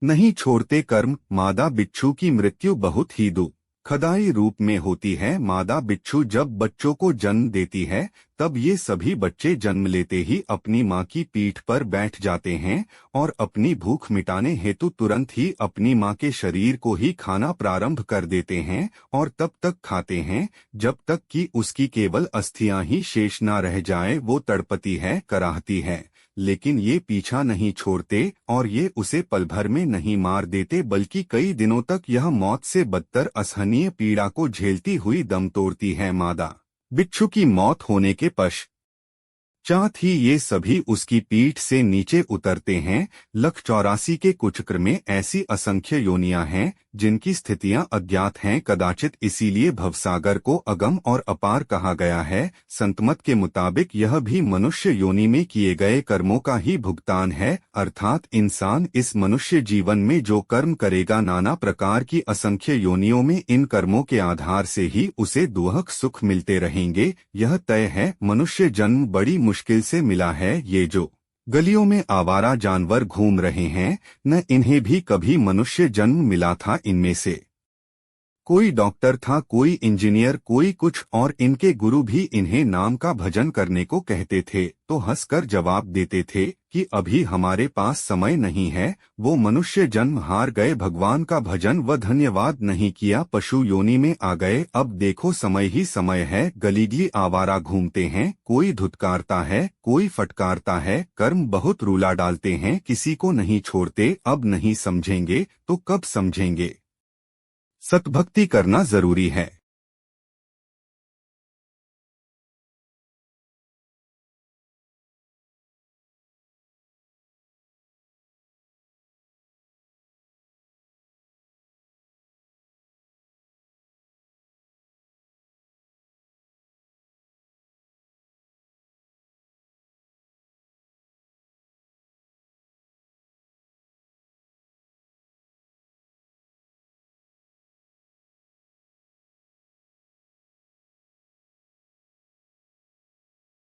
नहीं छोड़ते कर्म। मादा बिच्छू की मृत्यु बहुत ही दुखदायी रूप में होती है। मादा बिच्छू जब बच्चों को जन्म देती है तब ये सभी बच्चे जन्म लेते ही अपनी मां की पीठ पर बैठ जाते हैं और अपनी भूख मिटाने हेतु तुरंत ही अपनी मां के शरीर को ही खाना प्रारंभ कर देते हैं और तब तक खाते हैं जब तक कि उसकी केवल अस्थियां ही शेष न रह जाए। वो तड़पती है, कराहती है, लेकिन ये पीछा नहीं छोड़ते और ये उसे पल भर में नहीं मार देते, बल्कि कई दिनों तक यह मौत से बदतर असहनीय पीड़ा को झेलती हुई दम तोड़ती है। मादा बिच्छू की मौत होने के पश्चात ही ये सभी उसकी पीठ से नीचे उतरते हैं। लख 84 के कुचक्र में ऐसी असंख्य योनियां हैं जिनकी स्थितियां अज्ञात हैं। कदाचित इसीलिए भवसागर को अगम और अपार कहा गया है। संतमत के मुताबिक यह भी मनुष्य योनि में किए गए कर्मों का ही भुगतान है, अर्थात इंसान इस मनुष्य जीवन में जो कर्म करेगा, नाना प्रकार की असंख्य योनियों में इन कर्मों के आधार से ही उसे दुहक सुख मिलते रहेंगे। यह तय है। मनुष्य जन्म बड़ी मुश्किल से मिला है। ये जो गलियों में आवारा जानवर घूम रहे हैं, न इन्हें भी कभी मनुष्य जन्म मिला था। इनमें से कोई डॉक्टर था, कोई इंजीनियर, कोई कुछ, और इनके गुरु भी इन्हें नाम का भजन करने को कहते थे तो हंसकर जवाब देते थे कि अभी हमारे पास समय नहीं है। वो मनुष्य जन्म हार गए, भगवान का भजन व धन्यवाद नहीं किया, पशु योनि में आ गए। अब देखो समय ही समय है। गलीगली आवारा घूमते हैं, कोई धुतकारता है, कोई फटकारता है, कर्म बहुत रूला डालते हैं, किसी को नहीं छोड़ते। अब नहीं समझेंगे तो कब समझेंगे? सतभक्ति करना जरूरी है।